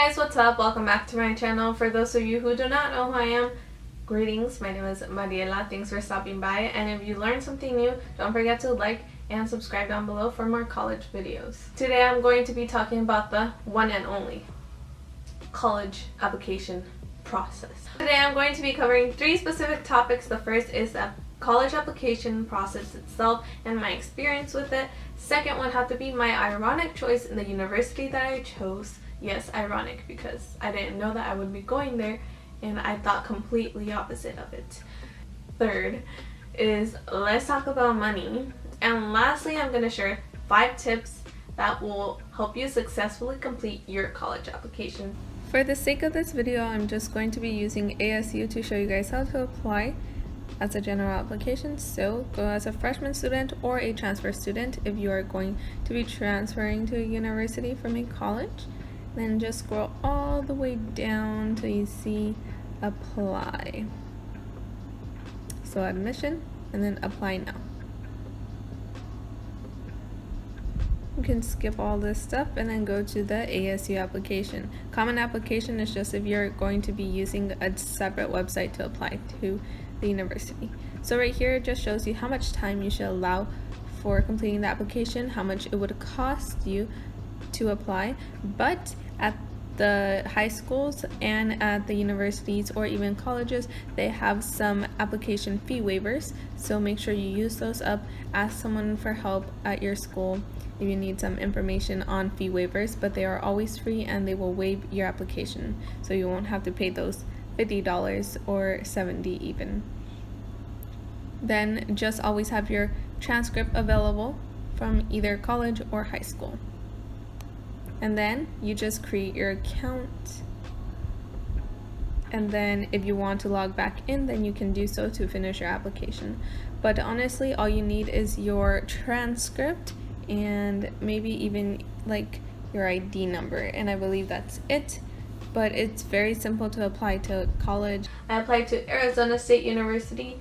guys, what's up? Welcome back to my channel. For those of you who do not know who I am, greetings. My name is Mariela. Thanks for stopping by. And if you learned something new, don't forget to like and subscribe down below for more college videos. Today I'm going to be talking about the one and only college application process. Today I'm going to be covering 3 specific topics. The first is the college application process itself and my experience with it. Second would have to be my ironic choice in the university that I chose. Yes, ironic, because I didn't know that I would be going there and I thought completely opposite of it. Third is let's talk about money. And lastly, I'm going to share 5 tips that will help you successfully complete your college application. For the sake of this video, I'm just going to be using ASU to show you guys how to apply as a general application. So go as a freshman student or a transfer student if you are going to be transferring to a university from a college. Then just scroll all the way down till you see apply. So admission and then apply now. You can skip all this stuff and then go to the ASU application. Common application is just if you're going to be using a separate website to apply to the university. So right here it just shows you how much time you should allow for completing the application, how much it would cost you to apply. But at the high schools and at the universities or even colleges, they have some application fee waivers, so make sure you use those up. Ask someone for help at your school if you need some information on fee waivers, but they are always free and they will waive your application, so you won't have to pay those $50 or $70 even. Then just always have your transcript available from either college or high school. And then you just create your account, and then if you want to log back in, then you can do so to finish your application. But honestly, all you need is your transcript and maybe even like your ID number, and I believe that's it. But it's very simple to apply to college. I applied to Arizona State University,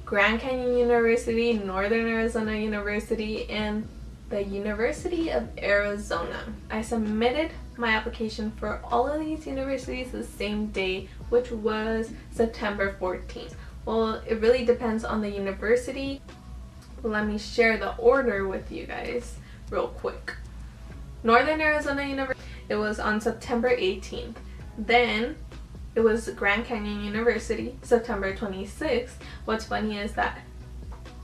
Grand Canyon University, Northern Arizona University, and the University of Arizona. I submitted my application for all of these universities the same day, which was September 14th. Well, it really depends on the university. Let me share the order with you guys real quick. Northern Arizona University, it was on September 18th. Then it was Grand Canyon University, September 26th. What's funny is that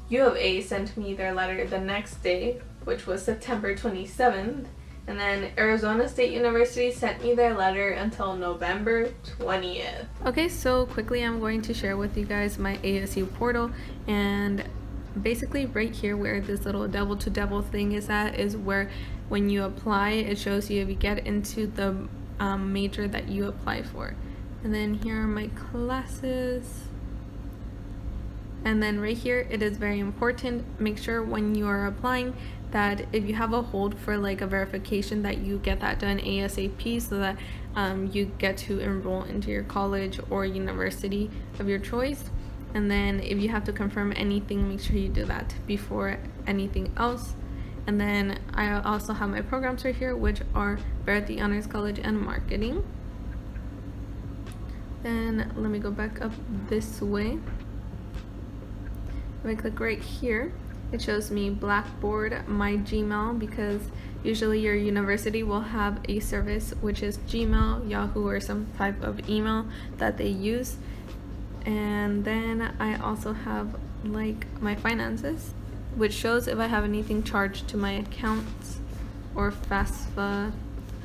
U of A sent me their letter the next day, which was September 27th, and then Arizona State University sent me their letter until November 20th. Okay, so quickly I'm going to share with you guys my ASU portal, and basically right here where this little devil to devil thing is at is where when you apply it shows you if you get into the major that you apply for. And then here are my classes. And then right here, it is very important, make sure when you are applying that if you have a hold for like a verification that you get that done ASAP, so that you get to enroll into your college or university of your choice. And then if you have to confirm anything, make sure you do that before anything else. And then I also have my programs right here, which are Verity Honors College and Marketing. Then let me go back up this way. If I click right here, it shows me Blackboard, my Gmail, because usually your university will have a service which is Gmail, Yahoo, or some type of email that they use. And then I also have like my finances, which shows if I have anything charged to my accounts, or FAFSA,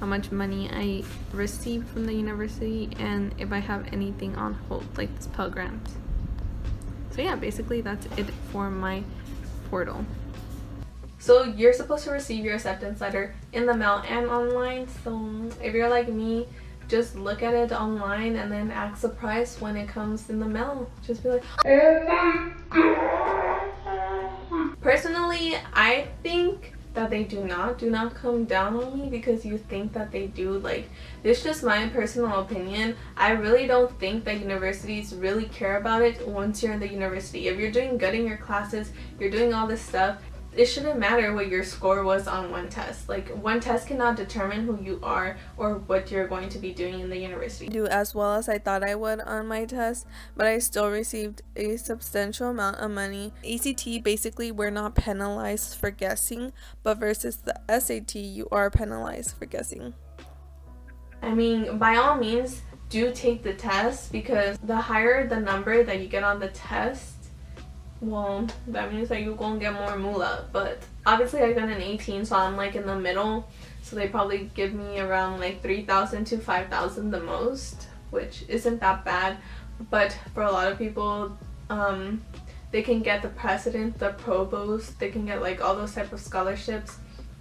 how much money I received from the university, and if I have anything on hold, like this Pell Grant. So yeah, basically that's it for my portal. So you're supposed to receive your acceptance letter in the mail and online. So if you're like me, just look at it online and then act surprised when it comes in the mail. Just be like, oh my god. Personally, I think that they do not come down on me because you think that they do. Like, it's just my personal opinion. I really don't think that universities really care about it once you're in the university. If you're doing good in your classes, you're doing all this stuff, it shouldn't matter what your score was on one test. Like, one test cannot determine who you are or what you're going to be doing in the university. Do as well as I thought I would on my test, but I still received a substantial amount of money. ACT, basically, we're not penalized for guessing, but versus the SAT, you are penalized for guessing. I mean, by all means, do take the test, because the higher the number that you get on the test, well, that means that you're gonna get more moolah. But obviously I got an 18, so I'm like in the middle, so they probably give me around like 3,000 to 5,000 the most, which isn't that bad. But for a lot of people, they can get the president, the provost, they can get like all those type of scholarships.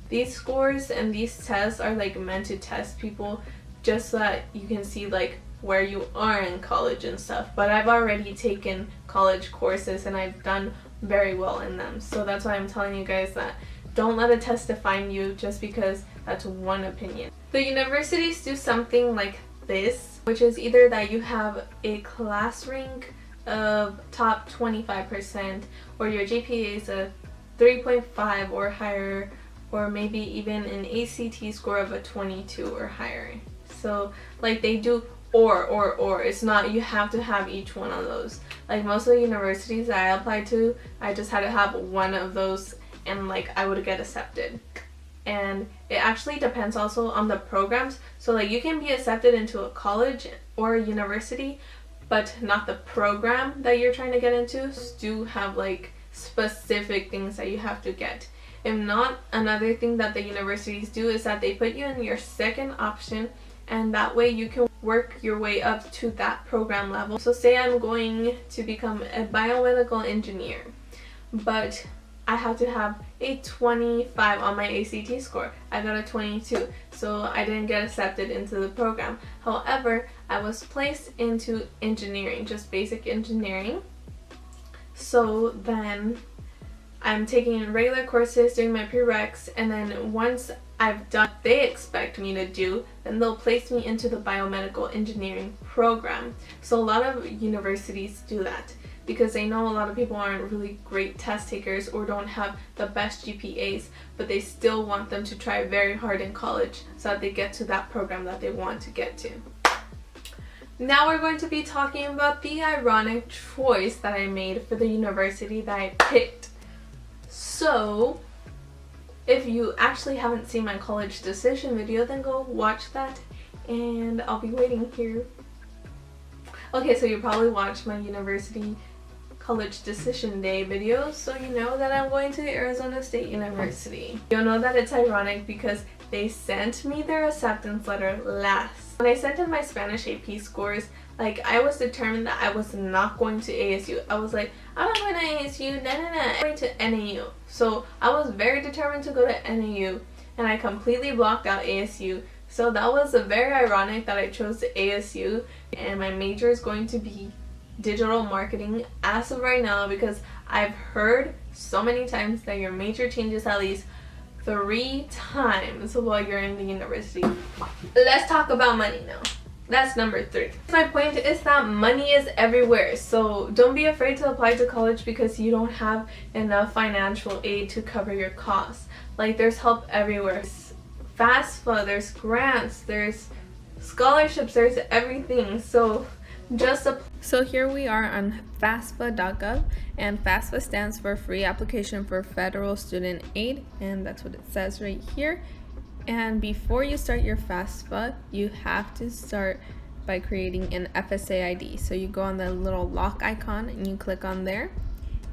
These scores and these tests are like meant to test people, just so that you can see like where you are in college and stuff. But I've already taken college courses and I've done very well in them, so that's why I'm telling you guys that don't let a test define you just because that's one opinion. The universities do something like this, which is either that you have a class rank of top 25%, or your GPA is a 3.5 or higher, or maybe even an ACT score of a 22 or higher. So like they do or it's not you have to have each one of those. Like most of the universities that I applied to, I just had to have one of those and like I would get accepted. And it actually depends also on the programs. So like you can be accepted into a college or a university, but not the program that you're trying to get into. Do have like specific things that you have to get. If not, another thing that the universities do is that they put you in your second option, and that way you can work your way up to that program level. So say I'm going to become a biomedical engineer, but I have to have a 25 on my ACT score. I got a 22, so I didn't get accepted into the program. However, I was placed into engineering, just basic engineering. So then I'm taking regular courses, doing my prereqs, and then once I've done what they expect me to do, then they'll place me into the biomedical engineering program. So a lot of universities do that because they know a lot of people aren't really great test takers or don't have the best GPAs, but they still want them to try very hard in college so that they get to that program that they want to get to. Now we're going to be talking about the ironic choice that I made for the university that I picked. So if you actually haven't seen my college decision video, then go watch that and I'll be waiting here. Okay, so you probably watched my university college decision day video, so you know that I'm going to Arizona State University. You'll know that it's ironic because they sent me their acceptance letter last. When I sent in my Spanish AP scores, like I was determined that I was not going to ASU. I was like, I'm not going to ASU, I'm going to NAU. So I was very determined to go to NAU, and I completely blocked out ASU. So that was very ironic that I chose ASU, and my major is going to be digital marketing as of right now, because I've heard so many times that your major changes at least 3 times while you're in the university. Let's talk about money now. That's number 3. My point is that money is everywhere, so don't be afraid to apply to college because you don't have enough financial aid to cover your costs. Like, there's help everywhere. There's FAFSA, there's grants, there's scholarships, there's everything. So just apply. So here we are on FAFSA.gov, and FAFSA stands for Free Application for Federal Student Aid, and that's what it says right here. And before you start your FAFSA, you have to start by creating an FSA ID. So you go on the little lock icon and you click on there,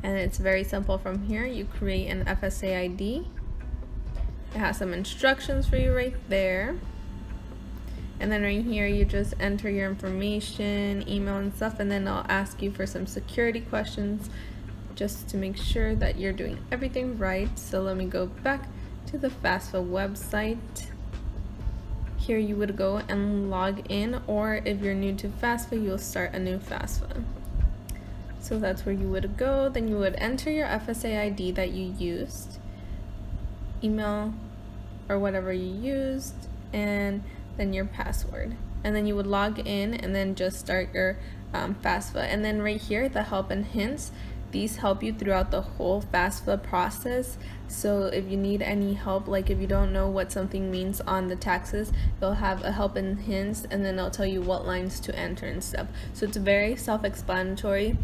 and it's very simple from here. You create an FSA ID. It has some instructions for you right there. And then right here you just enter your information, email and stuff, and then I'll ask you for some security questions just to make sure that you're doing everything right. So let me go back to the FAFSA website. Here you would go and log in, or if you're new to FAFSA, you'll start a new FAFSA. So that's where you would go. Then you would enter your FSA ID that you used, email or whatever you used, and then your password, and then you would log in and then just start your FAFSA. And then right here, the help and hints, these help you throughout the whole FAFSA process. So if you need any help, like if you don't know what something means on the taxes, they'll have a helping hints, and then they'll tell you what lines to enter and stuff. So it's very self-explanatory.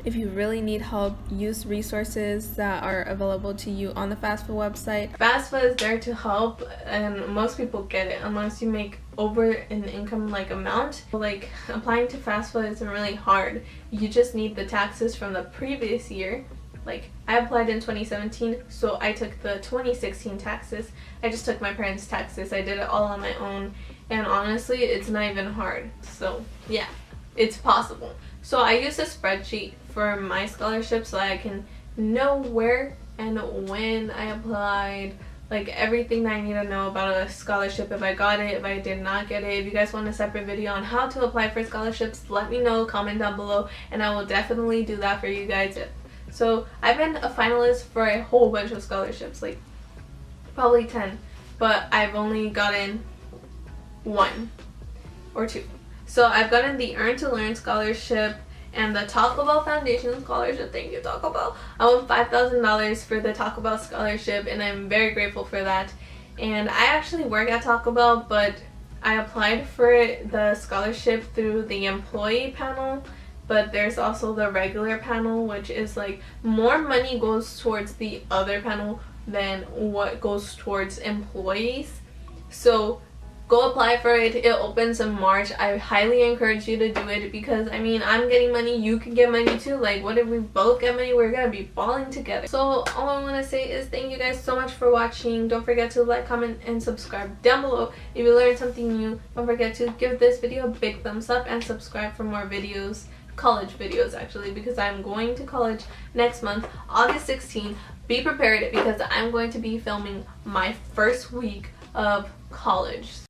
If you really need help, use resources that are available to you on the FAFSA website. FAFSA is there to help, and most people get it unless you make over an income like amount. Like applying to FAFSA isn't really hard. You just need the taxes from the previous year. Like I applied in 2017, so I took the 2016 taxes. I just took my parents' taxes. I did it all on my own, and honestly, it's not even hard. So yeah, it's possible. So I use a spreadsheet for my scholarship so I can know where and when I applied, like everything that I need to know about a scholarship, if I got it, if I did not get it. If you guys want a separate video on how to apply for scholarships, let me know, comment down below, and I will definitely do that for you guys. So I've been a finalist for a whole bunch of scholarships, like probably 10, but I've only gotten 1 or 2. So I've gotten the Earn to Learn scholarship and the Taco Bell Foundation scholarship. Thank you, Taco Bell. I won $5,000 for the Taco Bell scholarship, and I'm very grateful for that. And I actually work at Taco Bell, but I applied for the scholarship through the employee panel, but there's also the regular panel, which is like more money goes towards the other panel than what goes towards employees. So go apply for it. It opens in March. I highly encourage you to do it because I mean, I'm getting money, you can get money too. Like what if we both get money? We're gonna be balling together. So all I want to say is thank you guys so much for watching. Don't forget to like, comment, and subscribe down below. If you learned something new, don't forget to give this video a big thumbs up and subscribe for more videos, college videos actually, because I'm going to college next month, August 16th. Be prepared because I'm going to be filming my first week of college.